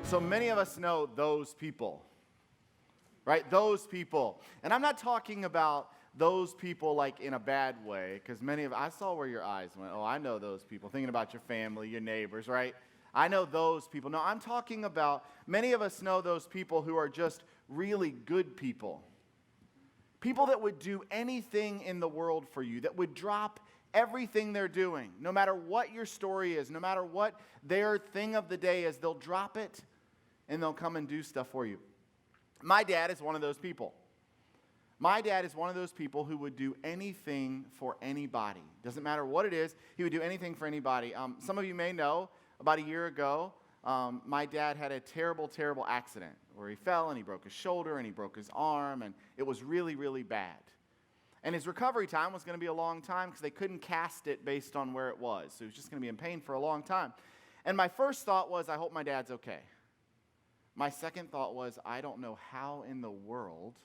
So many of us know those people, right? Those people. And I'm not talking about those people like in a bad way, because I saw where your eyes went. Oh, I know those people. Thinking about your family, your neighbors, right? I know those people. No, I'm talking about, many of us know those people who are just really good people. People that would do anything in the world for you, that would drop everything they're doing, no matter what your story is, no matter what their thing of the day is, they'll drop it and they'll come and do stuff for you. My dad is one of those people. My dad is one of those people who would do anything for anybody. Doesn't matter what it is, he would do anything for anybody. Some of you may know, about a year ago, my dad had a terrible, terrible accident where he fell and he broke his shoulder and he broke his arm, and it was really, really bad. And his recovery time was going to be a long time because they couldn't cast it based on where it was. So he was just going to be in pain for a long time. And my first thought was, I hope my dad's okay. My second thought was, I don't know how in the world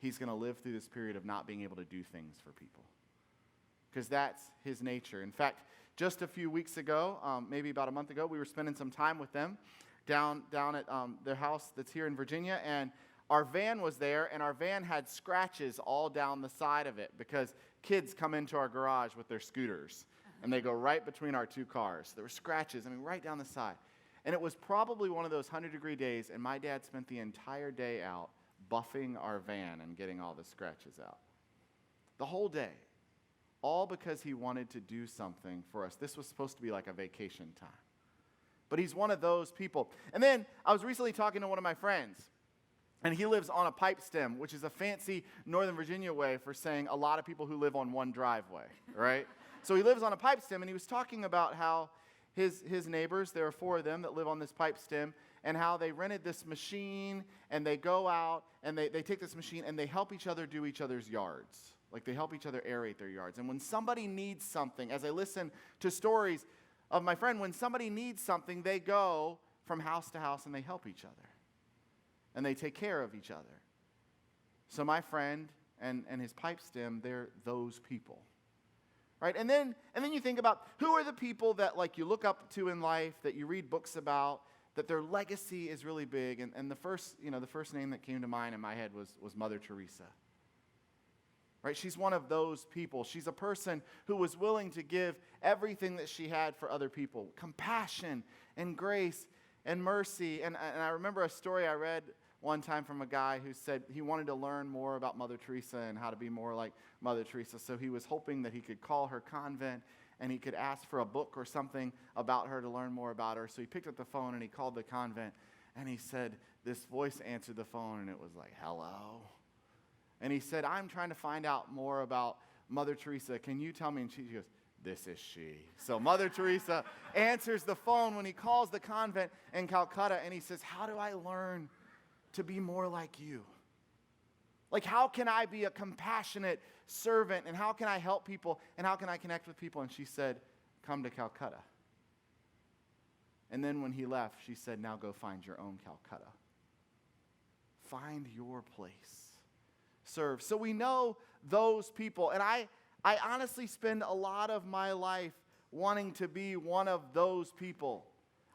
he's going to live through this period of not being able to do things for people. Because that's his nature. In fact, just a few weeks ago, maybe about a month ago, we were spending some time with them down at their house that's here in Virginia, and our van was there, and our van had scratches all down the side of it because kids come into our garage with their scooters, and they go right between our two cars. There were scratches, right down the side. And it was probably one of those 100-degree days, and my dad spent the entire day out buffing our van and getting all the scratches out. The whole day. All because he wanted to do something for us. This was supposed to be like a vacation time. But he's one of those people. And then I was recently talking to one of my friends, and he lives on a pipe stem, which is a fancy Northern Virginia way for saying a lot of people who live on one driveway, right? So he lives on a pipe stem, and he was talking about how his neighbors, there are 4 of them that live on this pipe stem, and how they rented this machine, and they go out, and they take this machine, and they help each other do each other's yards. Like they help each other aerate their yards. And when somebody needs something, as I listen to stories of my friend, when somebody needs something, they go from house to house and they help each other. And they take care of each other. So my friend and his pipe stem, they're those people. Right? And then you think about who are the people that like you look up to in life, that you read books about, that their legacy is really big. And the first name that came to mind in my head was Mother Teresa. Right? She's one of those people. She's a person who was willing to give everything that she had for other people. Compassion and grace and mercy. And I remember a story I read one time from a guy who said he wanted to learn more about Mother Teresa and how to be more like Mother Teresa. So he was hoping that he could call her convent and he could ask for a book or something about her to learn more about her. So he picked up the phone and he called the convent and he said, this voice answered the phone and it was like, hello? And he said, I'm trying to find out more about Mother Teresa. Can you tell me? And she goes, this is she. So Mother Teresa answers the phone when he calls the convent in Calcutta, and he says, how do I learn to be more like you? Like, how can I be a compassionate servant, and how can I help people, and how can I connect with people? And she said, come to Calcutta. And then when he left, she said, now go find your own Calcutta. Find your place. Serve. So we know those people, and I honestly spend a lot of my life wanting to be one of those people.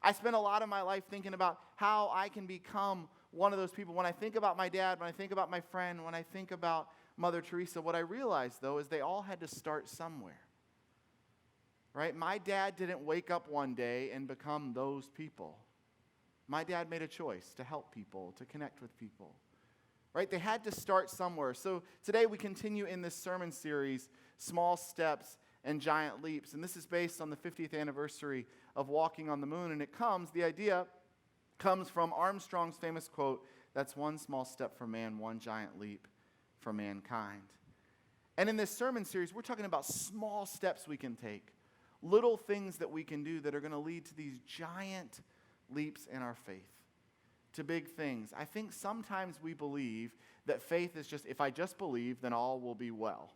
I spend a lot of my life thinking about how I can become one of those people. When I think about my dad, when I think about my friend, when I think about Mother Teresa, what I realize, though, is they all had to start somewhere. Right? My dad didn't wake up one day and become those people. My dad made a choice to help people, to connect with people. Right? They had to start somewhere. So today we continue in this sermon series, Small Steps and Giant Leaps. And this is based on the 50th anniversary of walking on the moon. And the idea comes from Armstrong's famous quote, that's one small step for man, one giant leap for mankind. And in this sermon series, we're talking about small steps we can take, little things that we can do that are going to lead to these giant leaps in our faith. To big things. I think sometimes we believe that faith is just, if I just believe, then all will be well.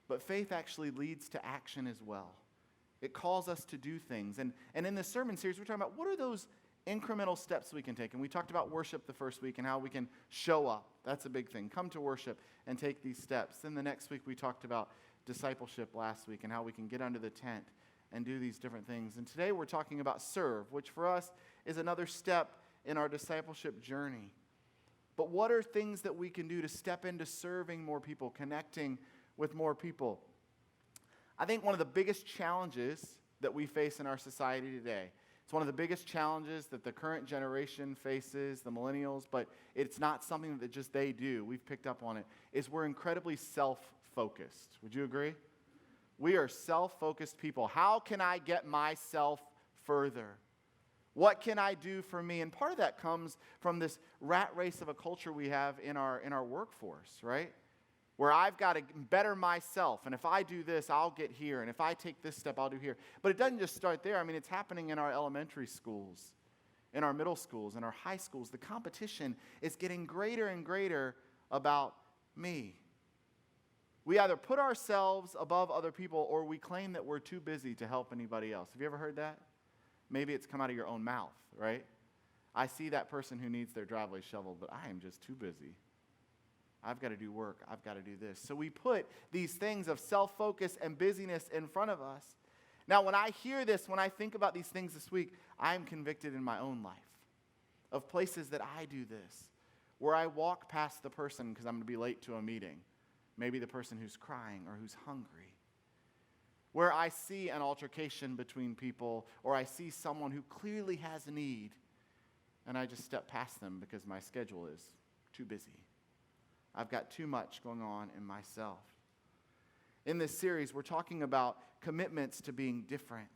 But faith actually leads to action as well. It calls us to do things. And in this sermon series, we're talking about what are those incremental steps we can take. And we talked about worship the first week and how we can show up. That's a big thing. Come to worship and take these steps. Then the next week we talked about discipleship last week and how we can get under the tent and do these different things. And today we're talking about serve, which for us is another step in our discipleship journey. But what are things that we can do to step into serving more people, connecting with more people? I think one of the biggest challenges that we face in our society today, it's one of the biggest challenges that the current generation faces, the millennials, but it's not something that just they do. We've picked up on it, is we're incredibly self-focused. Would you agree? We are self-focused people. How can I get myself further? What can I do for me? And part of that comes from this rat race of a culture we have in our workforce, right? Where I've got to better myself, and if I do this, I'll get here, and if I take this step, I'll do here. But it doesn't just start there. I mean, it's happening in our elementary schools, in our middle schools, in our high schools. The competition is getting greater and greater about me. We either put ourselves above other people, or we claim that we're too busy to help anybody else. Have you ever heard that? Maybe it's come out of your own mouth, right? I see that person who needs their driveway shoveled, but I am just too busy. I've got to do work. I've got to do this. So we put these things of self-focus and busyness in front of us. Now, when I hear this, when I think about these things this week, I am convicted in my own life of places that I do this, where I walk past the person because I'm going to be late to a meeting, maybe the person who's crying or who's hungry, where I see an altercation between people, or I see someone who clearly has a need, and I just step past them because my schedule is too busy. I've got too much going on in myself. In this series, we're talking about commitments to being different.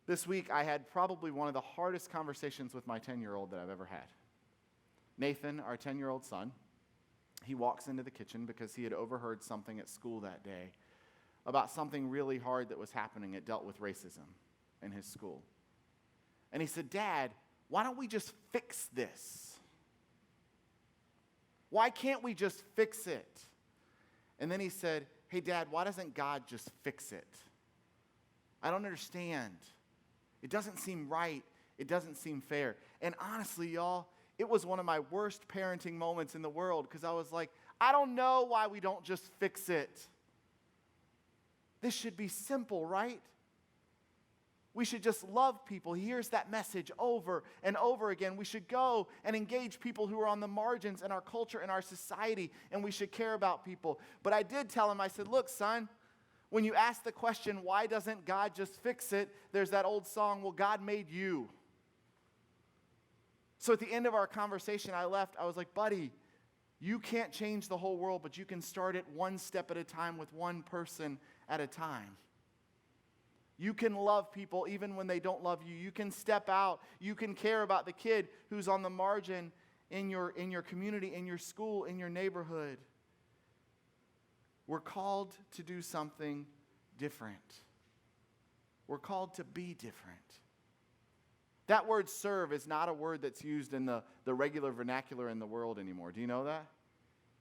This week, I had probably one of the hardest conversations with my 10-year-old that I've ever had. Nathan, our 10-year-old son, he walks into the kitchen because he had overheard something at school that day about something really hard that was happening. It dealt with racism in his school. And he said, "Dad, why don't we just fix this? Why can't we just fix it?" And then he said, "Hey, Dad, why doesn't God just fix it? I don't understand. It doesn't seem right. It doesn't seem fair." And honestly, y'all, it was one of my worst parenting moments in the world because I was like, I don't know why we don't just fix it. This should be simple, right? We should just love people. He hears that message over and over again. We should go and engage people who are on the margins in our culture, in our society, and we should care about people. But I did tell him, I said, "Look, son, when you ask the question, why doesn't God just fix it? There's that old song, well, God made you." So at the end of our conversation, I left. I was like, "Buddy, you can't change the whole world, but you can start it one step at a time with one person at a time. You can love people even when they don't love you. You can step out. You can care about the kid who's on the margin in your community, in your school, in your neighborhood." We're called to do something different. We're called to be different. That word serve is not a word that's used in the regular vernacular in the world anymore. Do you know that?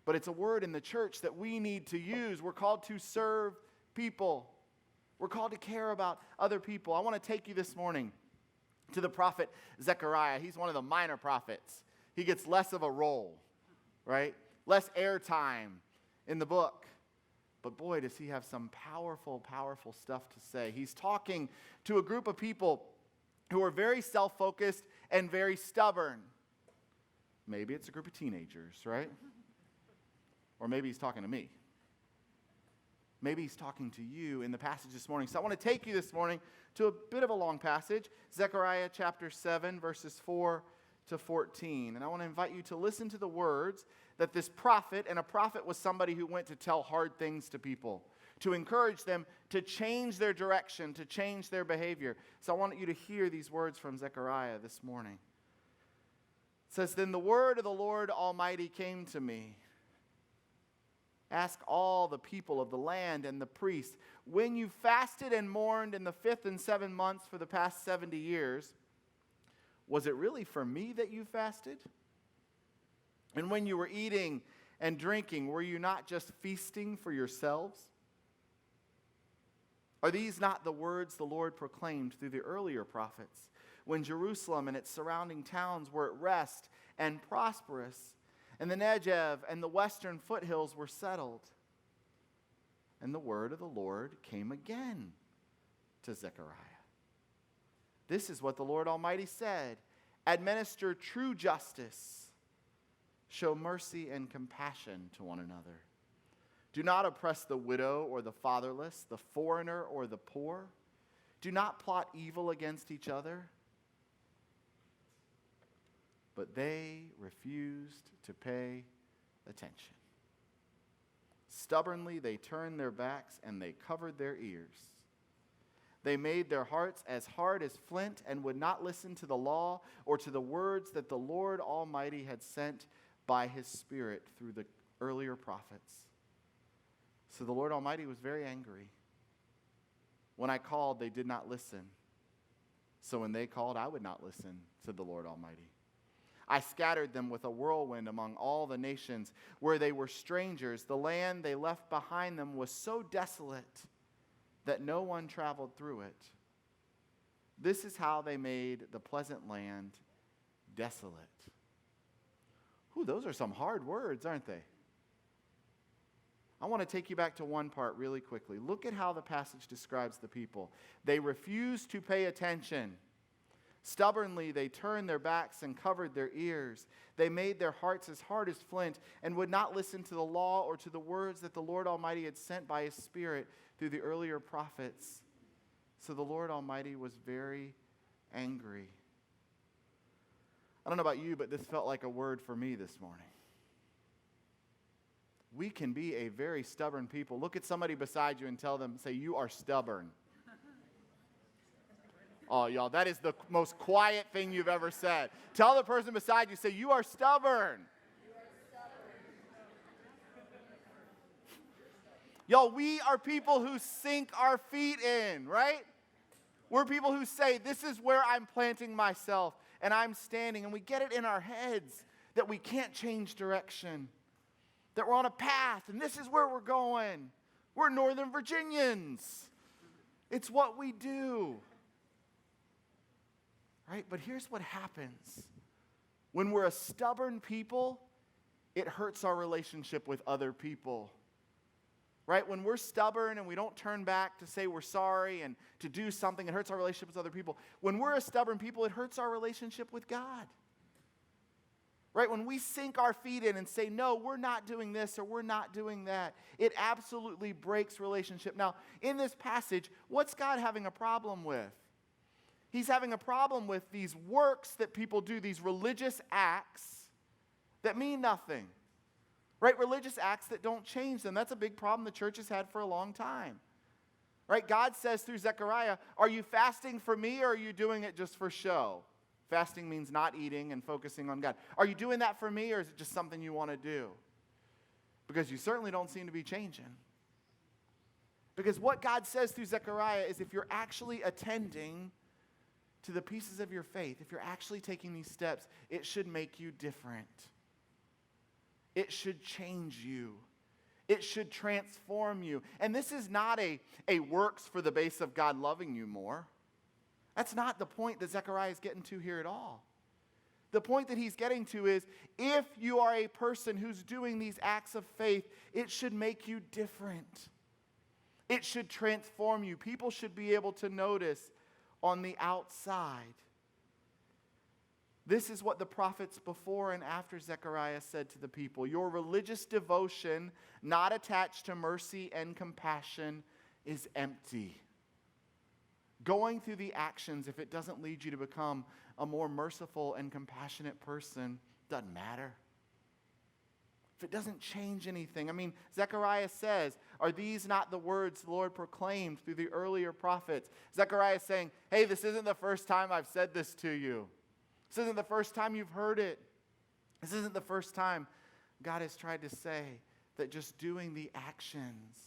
But it's a word in the church that we need to use. We're called to serve people. We're called to care about other people. I want to take you this morning to the prophet Zechariah. He's one of the minor prophets. He gets less of a role, right? Less airtime in the book. But boy, does he have some powerful, powerful stuff to say. He's talking to a group of people who are very self-focused and very stubborn. Maybe it's a group of teenagers, right? Or maybe he's talking to me. Maybe he's talking to you in the passage this morning. So I want to take you this morning to a bit of a long passage, Zechariah chapter 7, verses 4 to 14. And I want to invite you to listen to the words that this prophet, and a prophet was somebody who went to tell hard things to people, to encourage them to change their direction, to change their behavior. So I want you to hear these words from Zechariah this morning. It says, "Then the word of the Lord Almighty came to me. Ask all the people of the land and the priests, when you fasted and mourned in the 5th and 7th months for the past 70 years, was it really for me that you fasted? And when you were eating and drinking, were you not just feasting for yourselves? Are these not the words the Lord proclaimed through the earlier prophets, when Jerusalem and its surrounding towns were at rest and prosperous, and the Negev and the western foothills were settled? And the word of the Lord came again to Zechariah. This is what the Lord Almighty said. Administer true justice. Show mercy and compassion to one another. Do not oppress the widow or the fatherless, the foreigner or the poor. Do not plot evil against each other. But they refused to pay attention. Stubbornly they turned their backs and they covered their ears. They made their hearts as hard as flint and would not listen to the law or to the words that the Lord Almighty had sent by his Spirit through the earlier prophets. So the Lord Almighty was very angry. When I called, they did not listen. So when they called, I would not listen, said the Lord Almighty. I scattered them with a whirlwind among all the nations where they were strangers. The land they left behind them was so desolate that no one traveled through it. This is how they made the pleasant land desolate. Ooh, those are some hard words, aren't they? I want to take you back to one part really quickly. Look at how the passage describes the people. They refused to pay attention. Stubbornly, they turned their backs and covered their ears. They made their hearts as hard as flint and would not listen to the law or to the words that the Lord Almighty had sent by his Spirit through the earlier prophets. So the Lord Almighty was very angry. I don't know about you, but this felt like a word for me this morning. We can be a very stubborn people. Look at somebody beside you and tell them, say, you are stubborn. Oh, y'all, that is the most quiet thing you've ever said. Tell the person beside you, say, you are stubborn. Y'all, we are people who sink our feet in, right? We're people who say, this is where I'm planting myself, and I'm standing, and we get it in our heads that we can't change direction, that we're on a path, and this is where we're going. We're Northern Virginians. It's what we do. Right? But here's what happens. When we're a stubborn people, it hurts our relationship with other people. Right? When we're stubborn and we don't turn back to say we're sorry and to do something, it hurts our relationship with other people. When we're a stubborn people, it hurts our relationship with God. Right? When we sink our feet in and say, no, we're not doing this or we're not doing that, it absolutely breaks relationship. Now, in this passage, what's God having a problem with? He's having a problem with these works that people do, these religious acts that mean nothing. Right? Religious acts that don't change them. That's a big problem the church has had for a long time. Right? God says through Zechariah, are you fasting for me or are you doing it just for show? Fasting means not eating and focusing on God. Are you doing that for me or is it just something you want to do? Because you certainly don't seem to be changing. Because what God says through Zechariah is if you're actually attending to the pieces of your faith, if you're actually taking these steps, it should make you different. It should change you. It should transform you. And this is not a works for the base of God loving you more. That's not the point that Zechariah is getting to here at all. The point that he's getting to is if you are a person who's doing these acts of faith, it should make you different. It should transform you. People should be able to notice on the outside. This is what the prophets before and after Zechariah said to the people. Your religious devotion, not attached to mercy and compassion, is empty. Going through the actions, if it doesn't lead you to become a more merciful and compassionate person, doesn't matter. If it doesn't change anything. I mean, Zechariah says, are these not the words the Lord proclaimed through the earlier prophets? Zechariah is saying, hey, this isn't the first time I've said this to you. This isn't the first time you've heard it. This isn't the first time God has tried to say that just doing the actions,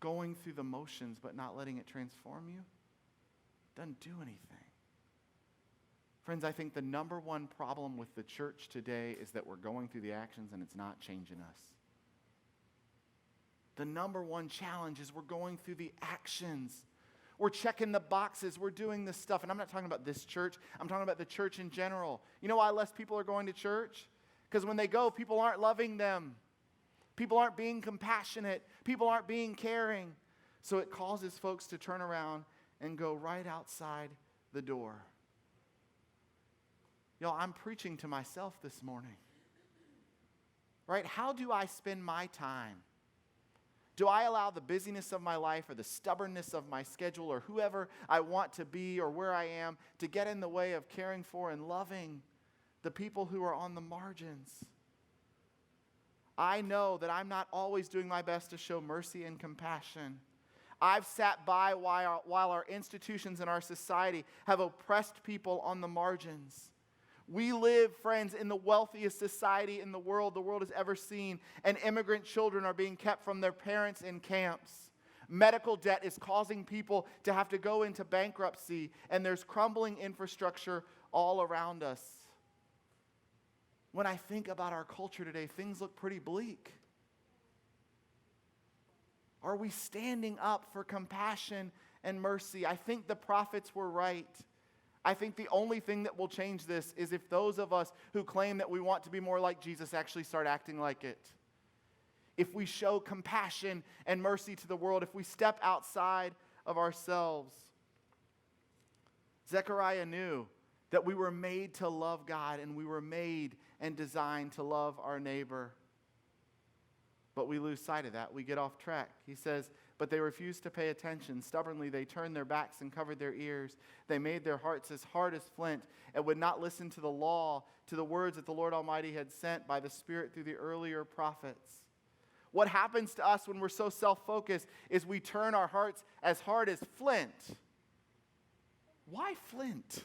going through the motions but not letting it transform you, doesn't do anything. Friends, I think the number one problem with the church today is that we're going through the actions and it's not changing us. The number one challenge is we're going through the actions. We're checking the boxes. We're doing this stuff. And I'm not talking about this church. I'm talking about the church in general. You know why less people are going to church? Because when they go, people aren't loving them. People aren't being compassionate. People aren't being caring. So it causes folks to turn around and go right outside the door. Y'all, I'm preaching to myself this morning. Right? How do I spend my time? Do I allow the busyness of my life or the stubbornness of my schedule or whoever I want to be or where I am to get in the way of caring for and loving the people who are on the margins? I know that I'm not always doing my best to show mercy and compassion. I've sat by while our institutions and our society have oppressed people on the margins. We live, friends, in the wealthiest society in the world has ever seen, and immigrant children are being kept from their parents in camps. Medical debt is causing people to have to go into bankruptcy, and there's crumbling infrastructure all around us. When I think about our culture today, things look pretty bleak. Are we standing up for compassion and mercy? I think the prophets were right. I think the only thing that will change this is if those of us who claim that we want to be more like Jesus actually start acting like it. If we show compassion and mercy to the world, if we step outside of ourselves. Zechariah knew that we were made to love God and we were made and designed to love our neighbor. But we lose sight of that. We get off track. He says, but they refused to pay attention. Stubbornly, they turned their backs and covered their ears. They made their hearts as hard as flint and would not listen to the law, to the words that the Lord Almighty had sent by the Spirit through the earlier prophets. What happens to us when we're so self-focused is we turn our hearts as hard as flint. Why flint?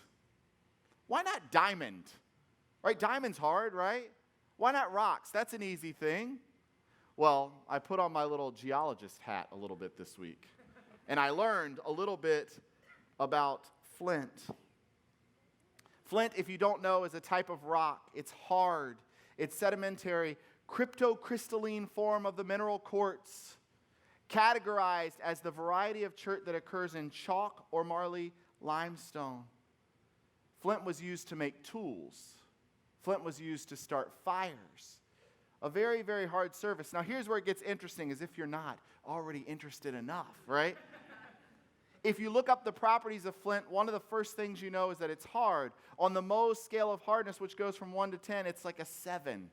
Why not diamond? Right? Diamond's hard, right? Why not rocks? That's an easy thing. Well, I put on my little geologist hat a little bit this week, and I learned a little bit about flint. Flint, if you don't know, is a type of rock. It's hard. It's sedimentary, cryptocrystalline form of the mineral quartz, categorized as the variety of chert that occurs in chalk or marly limestone. Flint was used to make tools. Flint was used to start fires. A very, very hard surface. Now, here's where it gets interesting, as if you're not already interested enough, right? If you look up the properties of flint, one of the first things you know is that it's hard. On the Mohs scale of hardness, which goes from 1 to 10, it's like a 7.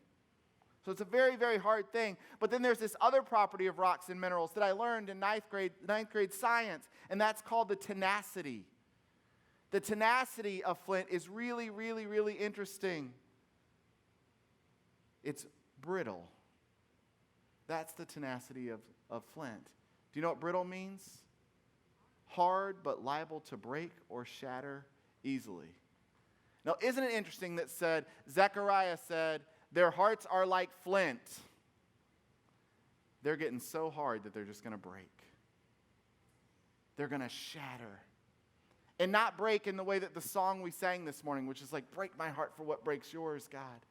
So it's a very, very hard thing. But then there's this other property of rocks and minerals that I learned in ninth grade science, and that's called the tenacity. The tenacity of flint is really, really, really interesting. It's brittle. That's the tenacity of flint. Do you know what brittle means? Hard but liable to break or shatter easily. Now, isn't it interesting that Zechariah said, their hearts are like flint. They're getting so hard that they're just going to break. They're going to shatter. And not break in the way that the song we sang this morning, which is like, break my heart for what breaks yours, God.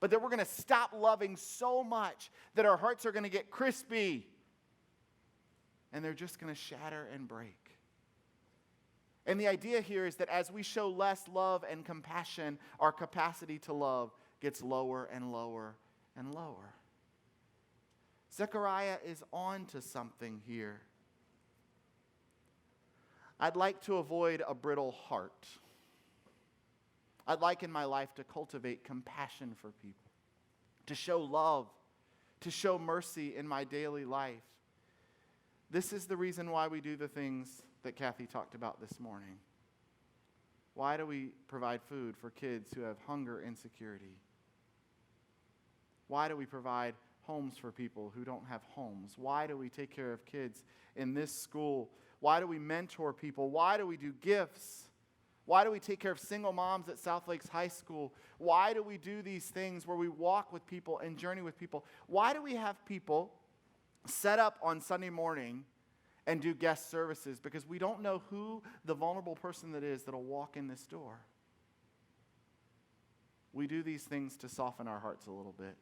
But that we're going to stop loving so much that our hearts are going to get crispy. And they're just going to shatter and break. And the idea here is that as we show less love and compassion, our capacity to love gets lower and lower and lower. Zechariah is on to something here. I'd like to avoid a brittle heart. I'd like in my life to cultivate compassion for people, to show love, to show mercy in my daily life. This is the reason why we do the things that Kathy talked about this morning. Why do we provide food for kids who have hunger insecurity? Why do we provide homes for people who don't have homes? Why do we take care of kids in this school? Why do we mentor people? Why do we do gifts? Why do we take care of single moms at South Lakes High School? Why do we do these things where we walk with people and journey with people? Why do we have people set up on Sunday morning and do guest services? Because we don't know who the vulnerable person that is that'll walk in this door. We do these things to soften our hearts a little bit.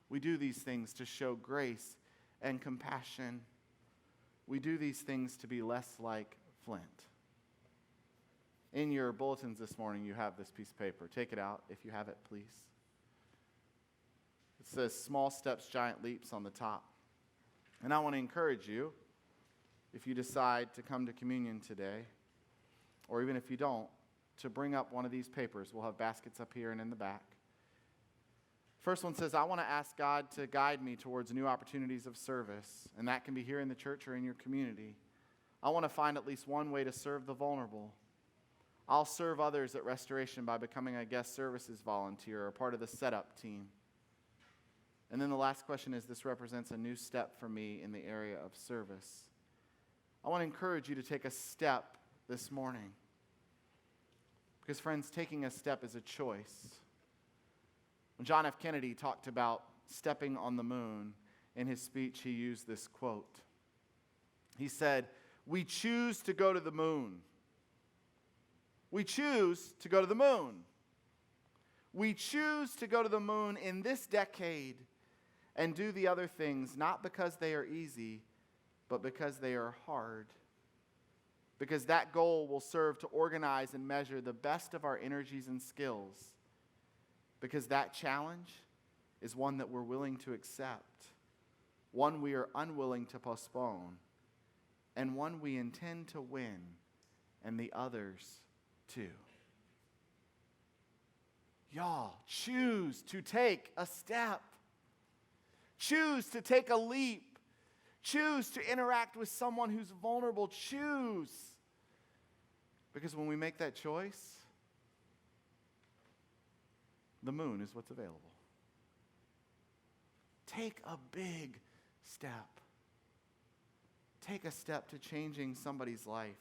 We do these things to show grace and compassion. We do these things to be less like flint. In your bulletins this morning, you have this piece of paper. Take it out if you have it, please. It says small steps, giant leaps on the top. And I want to encourage you if you decide to come to communion today, or even if you don't, to bring up one of these papers. We'll have baskets up here and in the back. First one says, I want to ask God to guide me towards new opportunities of service, and that can be here in the church or in your community. I want to find at least one way to serve the vulnerable. I'll serve others at Restoration by becoming a guest services volunteer or part of the setup team. And then the last question is, this represents a new step for me in the area of service. I want to encourage you to take a step this morning. Because, friends, taking a step is a choice. When John F. Kennedy talked about stepping on the moon, in his speech he used this quote. He said, "We choose to go to the moon. We choose to go to the moon. We choose to go to the moon in this decade and do the other things, not because they are easy, but because they are hard. Because that goal will serve to organize and measure the best of our energies and skills. Because that challenge is one that we're willing to accept, one we are unwilling to postpone, and one we intend to win, and the others too." Y'all, choose to take a step. Choose to take a leap. Choose to interact with someone who's vulnerable. Choose. Because when we make that choice, the moon is what's available. Take a big step. Take a step to changing somebody's life.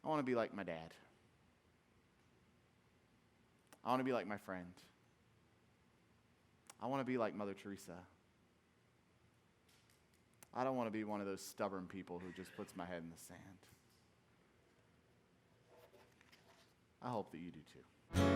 I want to be like my dad. I want to be like my friend. I want to be like Mother Teresa. I don't want to be one of those stubborn people who just puts my head in the sand. I hope that you do too.